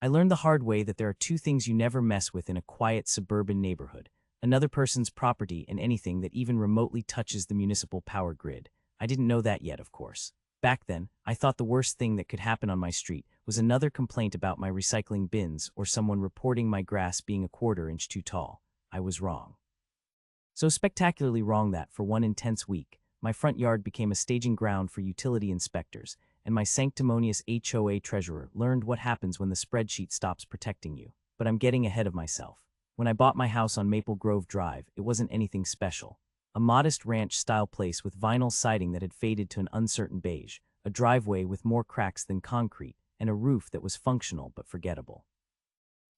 I learned the hard way that there are two things you never mess with in a quiet suburban neighborhood: another person's property and anything that even remotely touches the municipal power grid. I didn't know that yet, of course. Back then, I thought the worst thing that could happen on my street was another complaint about my recycling bins or someone reporting my grass being a quarter-inch too tall. I was wrong. So spectacularly wrong that, for one intense week, my front yard became a staging ground for utility inspectors, and my sanctimonious HOA treasurer learned what happens when the spreadsheet stops protecting you. But I'm getting ahead of myself. When I bought my house on Maple Grove Drive, it wasn't anything special. A modest ranch-style place with vinyl siding that had faded to an uncertain beige, a driveway with more cracks than concrete, and a roof that was functional but forgettable.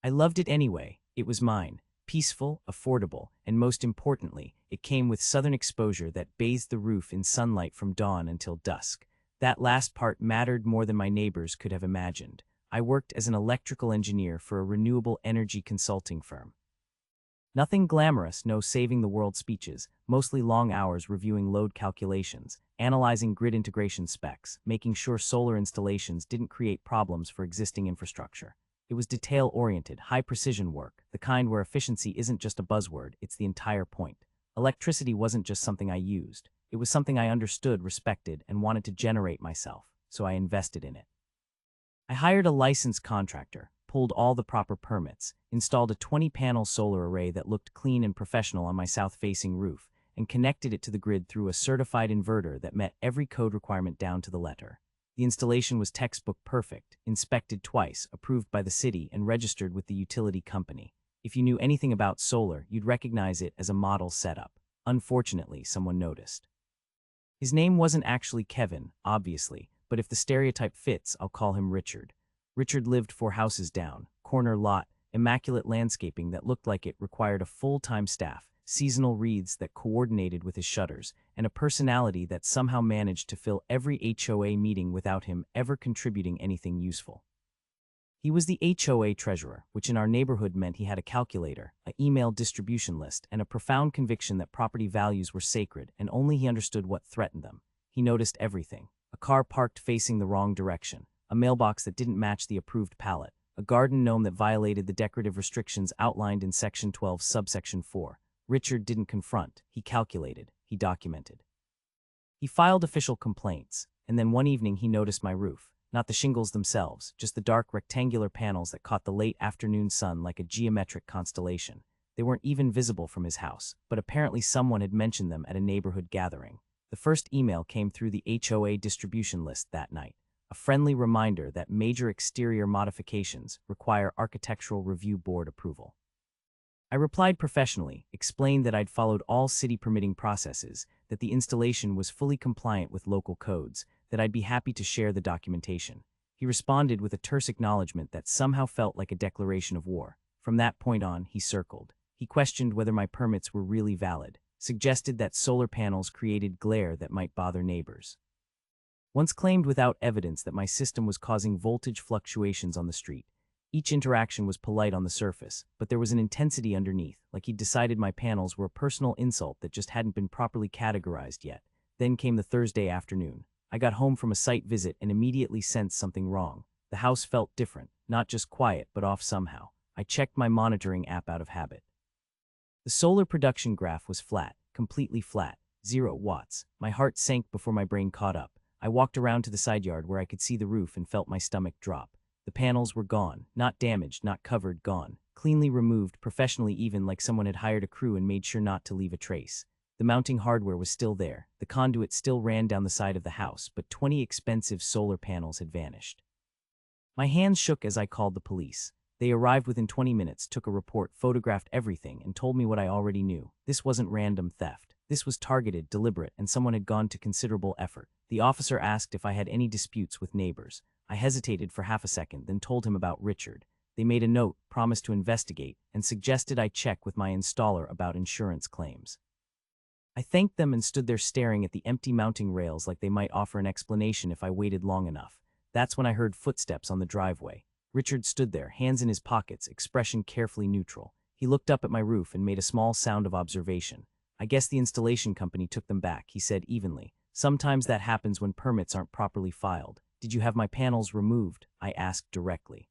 I loved it anyway. It was mine. Peaceful, affordable, and most importantly, it came with southern exposure that bathed the roof in sunlight from dawn until dusk. That last part mattered more than my neighbors could have imagined. I worked as an electrical engineer for a renewable energy consulting firm. Nothing glamorous, no saving the world speeches, mostly long hours reviewing load calculations, analyzing grid integration specs, making sure solar installations didn't create problems for existing infrastructure. It was detail-oriented, high-precision work, the kind where efficiency isn't just a buzzword, it's the entire point. Electricity wasn't just something I used. It was something I understood, respected, and wanted to generate myself, so I invested in it. I hired a licensed contractor, pulled all the proper permits, installed a 20-panel solar array that looked clean and professional on my south-facing roof, and connected it to the grid through a certified inverter that met every code requirement down to the letter. The installation was textbook perfect, inspected twice, approved by the city, and registered with the utility company. If you knew anything about solar, you'd recognize it as a model setup. Unfortunately, someone noticed. His name wasn't actually Kevin, obviously, but if the stereotype fits, I'll call him Richard. Richard lived 4 houses down, corner lot, immaculate landscaping that looked like it required a full-time staff, seasonal reeds that coordinated with his shutters, and a personality that somehow managed to fill every HOA meeting without him ever contributing anything useful. He was the HOA treasurer, which in our neighborhood meant he had a calculator, an email distribution list, and a profound conviction that property values were sacred and only he understood what threatened them. He noticed everything: a car parked facing the wrong direction, a mailbox that didn't match the approved pallet, a garden gnome that violated the decorative restrictions outlined in Section 12, Subsection 4. Richard didn't confront, he calculated, he documented. He filed official complaints, and then one evening he noticed my roof. Not the shingles themselves, just the dark rectangular panels that caught the late afternoon sun like a geometric constellation. They weren't even visible from his house, but apparently someone had mentioned them at a neighborhood gathering. The first email came through the HOA distribution list that night, a friendly reminder that major exterior modifications require Architectural Review Board approval. I replied professionally, explained that I'd followed all city permitting processes, that the installation was fully compliant with local codes, that I'd be happy to share the documentation. He responded with a terse acknowledgement that somehow felt like a declaration of war. From that point on, he circled. He questioned whether my permits were really valid, suggested that solar panels created glare that might bother neighbors. Once claimed without evidence that my system was causing voltage fluctuations on the street. Each interaction was polite on the surface, but there was an intensity underneath, like he'd decided my panels were a personal insult that just hadn't been properly categorized yet. Then came the Thursday afternoon. I got home from a site visit and immediately sensed something wrong. The house felt different, not just quiet, but off somehow. I checked my monitoring app out of habit. The solar production graph was flat, completely flat, 0 watts. My heart sank before my brain caught up. I walked around to the side yard where I could see the roof and felt my stomach drop. The panels were gone, not damaged, not covered, gone. Cleanly removed, professionally, even like someone had hired a crew and made sure not to leave a trace. The mounting hardware was still there. The conduit still ran down the side of the house, but 20 expensive solar panels had vanished. My hands shook as I called the police. They arrived within 20 minutes, took a report, photographed everything, and told me what I already knew. This wasn't random theft. This was targeted, deliberate, and someone had gone to considerable effort. The officer asked if I had any disputes with neighbors. I hesitated for half a second, then told him about Richard. They made a note, promised to investigate, and suggested I check with my installer about insurance claims. I thanked them and stood there staring at the empty mounting rails like they might offer an explanation if I waited long enough. That's when I heard footsteps on the driveway. Richard stood there, hands in his pockets, expression carefully neutral. He looked up at my roof and made a small sound of observation. I guess the installation company took them back, he said evenly. Sometimes that happens when permits aren't properly filed. Did you have my panels removed? I asked directly.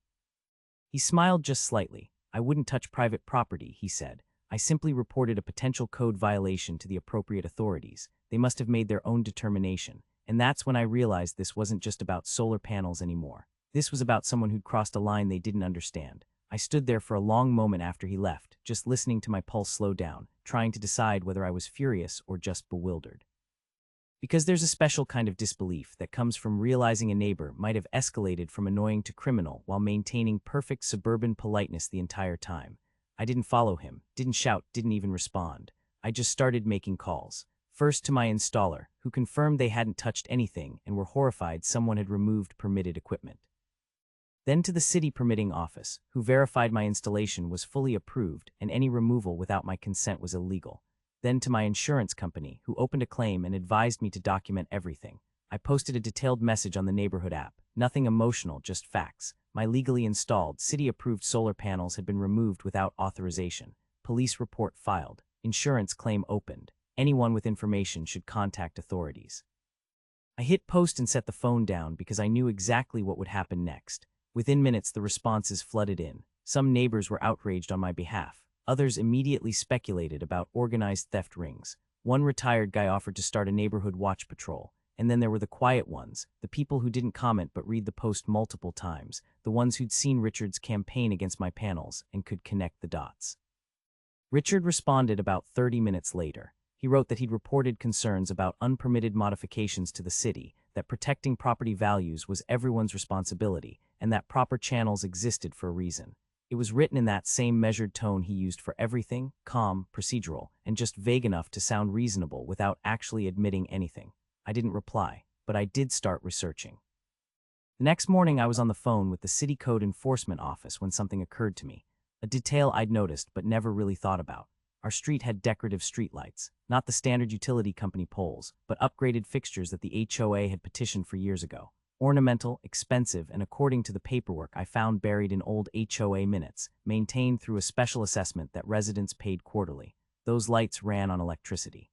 He smiled just slightly. I wouldn't touch private property, he said. I simply reported a potential code violation to the appropriate authorities. They must have made their own determination. And that's when I realized this wasn't just about solar panels anymore. This was about someone who'd crossed a line they didn't understand. I stood there for a long moment after he left, just listening to my pulse slow down, trying to decide whether I was furious or just bewildered. Because there's a special kind of disbelief that comes from realizing a neighbor might have escalated from annoying to criminal while maintaining perfect suburban politeness the entire time. I didn't follow him, didn't shout, didn't even respond. I just started making calls. First to my installer, who confirmed they hadn't touched anything and were horrified someone had removed permitted equipment. Then to the city permitting office, who verified my installation was fully approved and any removal without my consent was illegal. Then to my insurance company, who opened a claim and advised me to document everything. I posted a detailed message on the neighborhood app. Nothing emotional, just facts. My legally installed, city-approved solar panels had been removed without authorization. Police report filed. Insurance claim opened. Anyone with information should contact authorities. I hit post and set the phone down because I knew exactly what would happen next. Within minutes, the responses flooded in. Some neighbors were outraged on my behalf. Others immediately speculated about organized theft rings. One retired guy offered to start a neighborhood watch patrol. And then there were the quiet ones, the people who didn't comment but read the post multiple times, the ones who'd seen Richard's campaign against my panels and could connect the dots. Richard responded about 30 minutes later. He wrote that he'd reported concerns about unpermitted modifications to the city, that protecting property values was everyone's responsibility, and that proper channels existed for a reason. It was written in that same measured tone he used for everything, calm, procedural, and just vague enough to sound reasonable without actually admitting anything. I didn't reply, but I did start researching. The next morning I was on the phone with the City Code Enforcement Office when something occurred to me, a detail I'd noticed but never really thought about. Our street had decorative streetlights, not the standard utility company poles, but upgraded fixtures that the HOA had petitioned for years ago. Ornamental, expensive, and according to the paperwork I found buried in old HOA minutes, maintained through a special assessment that residents paid quarterly. Those lights ran on electricity.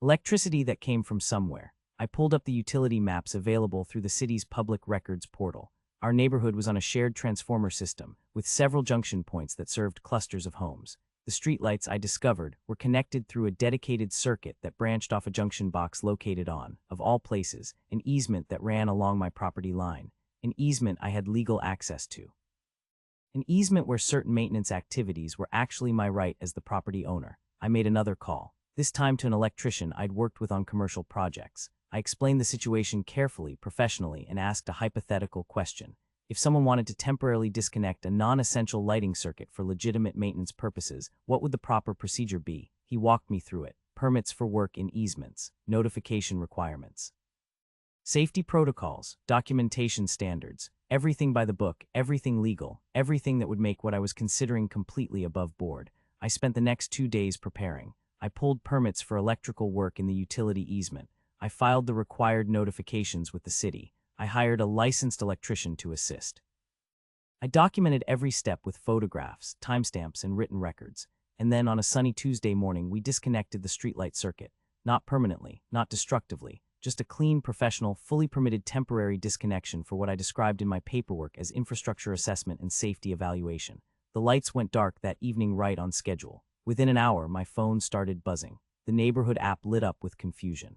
Electricity that came from somewhere. I pulled up the utility maps available through the city's public records portal. Our neighborhood was on a shared transformer system, with several junction points that served clusters of homes. The streetlights, I discovered, were connected through a dedicated circuit that branched off a junction box located on, of all places, an easement that ran along my property line. An easement I had legal access to. An easement where certain maintenance activities were actually my right as the property owner. I made another call, this time to an electrician I'd worked with on commercial projects. I explained the situation carefully, professionally, and asked a hypothetical question. If someone wanted to temporarily disconnect a non-essential lighting circuit for legitimate maintenance purposes, what would the proper procedure be? He walked me through it. Permits for work in easements, notification requirements, safety protocols, documentation standards, everything by the book, everything legal, everything that would make what I was considering completely above board. I spent the next 2 days preparing. I pulled permits for electrical work in the utility easement. I filed the required notifications with the city. I hired a licensed electrician to assist. I documented every step with photographs, timestamps, and written records. And then on a sunny Tuesday morning, we disconnected the streetlight circuit. Not permanently, not destructively, just a clean, professional, fully permitted temporary disconnection for what I described in my paperwork as infrastructure assessment and safety evaluation. The lights went dark that evening right on schedule. Within an hour, my phone started buzzing. The neighborhood app lit up with confusion.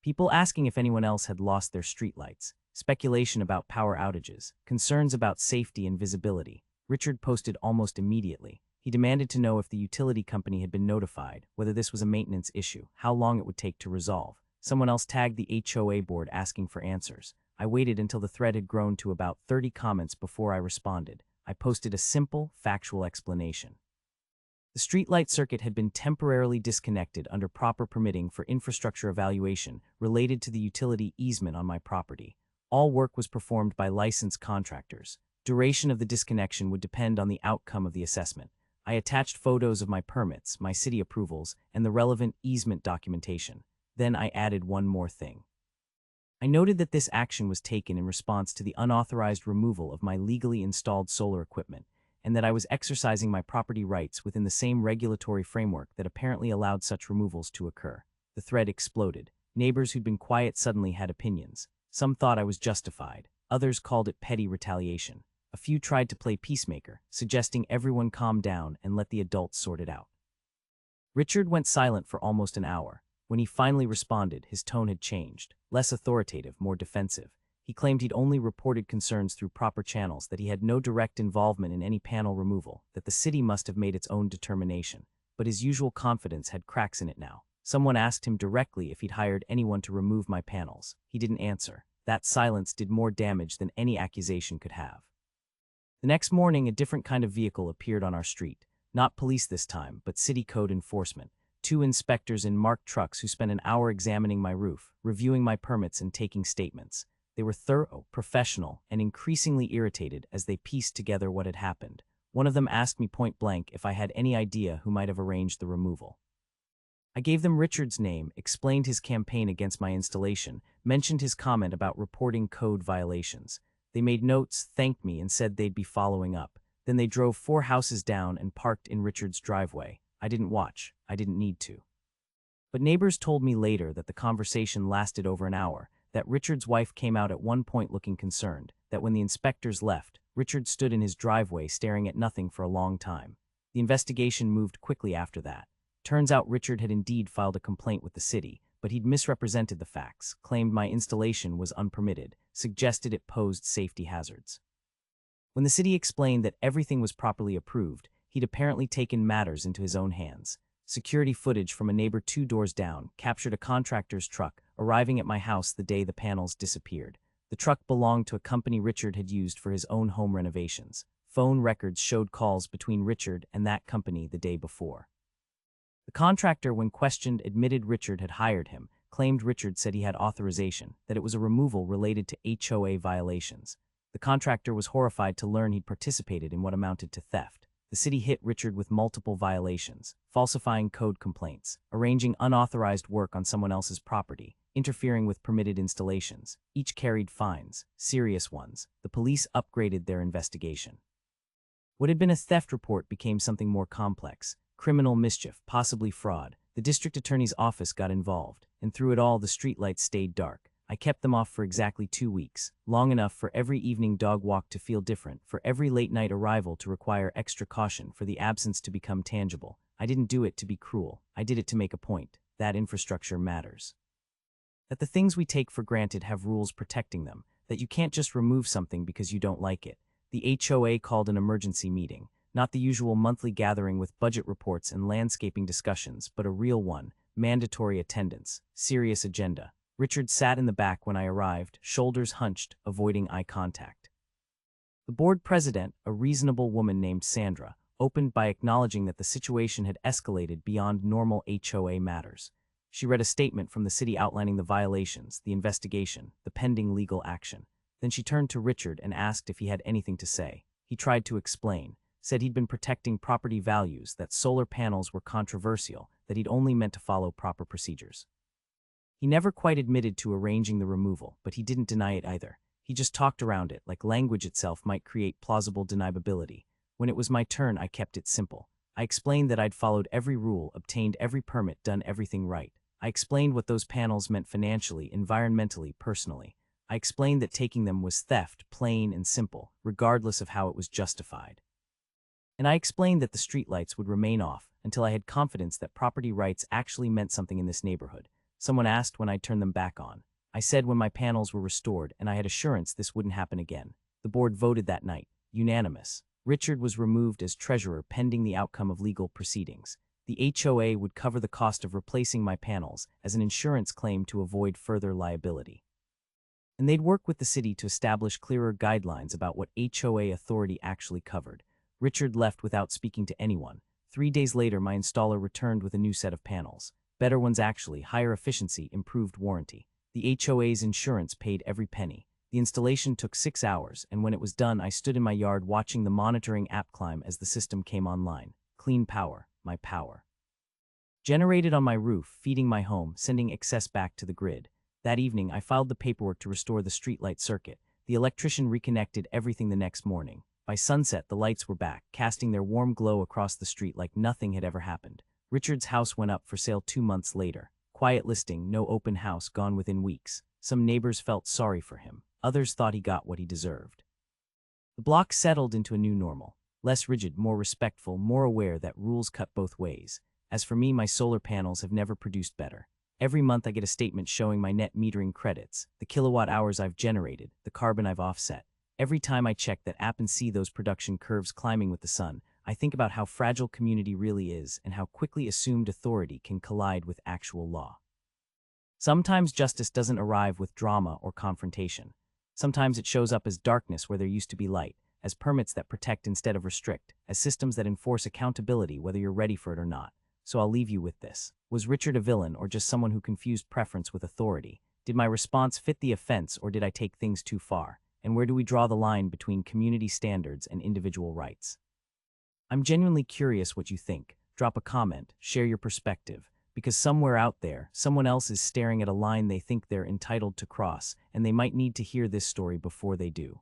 People asking if anyone else had lost their streetlights, speculation about power outages, concerns about safety and visibility. Richard posted almost immediately. He demanded to know if the utility company had been notified, whether this was a maintenance issue, how long it would take to resolve. Someone else tagged the HOA board asking for answers. I waited until the thread had grown to about 30 comments before I responded. I posted a simple, factual explanation. The streetlight circuit had been temporarily disconnected under proper permitting for infrastructure evaluation related to the utility easement on my property. All work was performed by licensed contractors. Duration of the disconnection would depend on the outcome of the assessment. I attached photos of my permits, my city approvals, and the relevant easement documentation. Then I added one more thing. I noted that this action was taken in response to the unauthorized removal of my legally installed solar equipment, and that I was exercising my property rights within the same regulatory framework that apparently allowed such removals to occur. The thread exploded. Neighbors who'd been quiet suddenly had opinions. Some thought I was justified. Others called it petty retaliation. A few tried to play peacemaker, suggesting everyone calm down and let the adults sort it out. Richard went silent for almost an hour. When he finally responded, his tone had changed, less authoritative, more defensive. He claimed he'd only reported concerns through proper channels, that he had no direct involvement in any panel removal, that the city must have made its own determination. But his usual confidence had cracks in it now. Someone asked him directly if he'd hired anyone to remove my panels. He didn't answer. That silence did more damage than any accusation could have. The next morning, a different kind of vehicle appeared on our street. Not police this time, but city code enforcement. 2 inspectors in marked trucks who spent an hour examining my roof, reviewing my permits and taking statements. They were thorough, professional, and increasingly irritated as they pieced together what had happened. One of them asked me point blank if I had any idea who might have arranged the removal. I gave them Richard's name, explained his campaign against my installation, mentioned his comment about reporting code violations. They made notes, thanked me, and said they'd be following up. Then they drove 4 houses down and parked in Richard's driveway. I didn't watch. I didn't need to. But neighbors told me later that the conversation lasted over an hour, that Richard's wife came out at one point looking concerned, that when the inspectors left, Richard stood in his driveway staring at nothing for a long time. The investigation moved quickly after that. Turns out Richard had indeed filed a complaint with the city, but he'd misrepresented the facts, claimed my installation was unpermitted, suggested it posed safety hazards. When the city explained that everything was properly approved, he'd apparently taken matters into his own hands. Security footage from a neighbor 2 doors down captured a contractor's truck arriving at my house the day the panels disappeared. The truck belonged to a company Richard had used for his own home renovations. Phone records showed calls between Richard and that company the day before. The contractor, when questioned, admitted Richard had hired him, claimed Richard said he had authorization, that it was a removal related to HOA violations. The contractor was horrified to learn he'd participated in what amounted to theft. The city hit Richard with multiple violations: falsifying code complaints, arranging unauthorized work on someone else's property, interfering with permitted installations. Each carried fines, serious ones. The police upgraded their investigation. What had been a theft report became something more complex: criminal mischief, possibly fraud. The district attorney's office got involved, and through it all the streetlights stayed dark. I kept them off for exactly 2 weeks, long enough for every evening dog walk to feel different, for every late-night arrival to require extra caution, for the absence to become tangible. I didn't do it to be cruel. I did it to make a point. That infrastructure matters. That the things we take for granted have rules protecting them, that you can't just remove something because you don't like it. The HOA called an emergency meeting, not the usual monthly gathering with budget reports and landscaping discussions, but a real one: mandatory attendance, serious agenda. Richard sat in the back when I arrived, shoulders hunched, avoiding eye contact. The board president, a reasonable woman named Sandra, opened by acknowledging that the situation had escalated beyond normal HOA matters. She read a statement from the city outlining the violations, the investigation, the pending legal action. Then she turned to Richard and asked if he had anything to say. He tried to explain, said he'd been protecting property values, that solar panels were controversial, that he'd only meant to follow proper procedures. He never quite admitted to arranging the removal, but he didn't deny it either. He just talked around it, like language itself might create plausible deniability. When it was my turn, I kept it simple. I explained that I'd followed every rule, obtained every permit, done everything right. I explained what those panels meant financially, environmentally, personally. I explained that taking them was theft, plain and simple, regardless of how it was justified. And I explained that the streetlights would remain off until I had confidence that property rights actually meant something in this neighborhood. Someone asked when I'd turn them back on. I said when my panels were restored, and I had assurance this wouldn't happen again. The board voted that night, unanimous. Richard was removed as treasurer pending the outcome of legal proceedings. The HOA would cover the cost of replacing my panels as an insurance claim to avoid further liability. And they'd work with the city to establish clearer guidelines about what HOA authority actually covered. Richard left without speaking to anyone. 3 days later, my installer returned with a new set of panels. Better ones actually, higher efficiency, improved warranty. The HOA's insurance paid every penny. The installation took 6 hours, and when it was done, I stood in my yard watching the monitoring app climb as the system came online. Clean power, my power. Generated on my roof, feeding my home, sending excess back to the grid. That evening, I filed the paperwork to restore the streetlight circuit. The electrician reconnected everything the next morning. By sunset, the lights were back, casting their warm glow across the street like nothing had ever happened. Richard's house went up for sale 2 months later. Quiet listing, no open house, gone within weeks. Some neighbors felt sorry for him. Others thought he got what he deserved. The block settled into a new normal. Less rigid, more respectful, more aware that rules cut both ways. As for me, my solar panels have never produced better. Every month I get a statement showing my net metering credits, the kilowatt hours I've generated, the carbon I've offset. Every time I check that app and see those production curves climbing with the sun, I think about how fragile community really is and how quickly assumed authority can collide with actual law. Sometimes justice doesn't arrive with drama or confrontation. Sometimes it shows up as darkness where there used to be light, as permits that protect instead of restrict, as systems that enforce accountability whether you're ready for it or not. So I'll leave you with this. Was Richard a villain or just someone who confused preference with authority? Did my response fit the offense or did I take things too far? And where do we draw the line between community standards and individual rights? I'm genuinely curious what you think. Drop a comment, share your perspective, because somewhere out there, someone else is staring at a line they think they're entitled to cross, and they might need to hear this story before they do.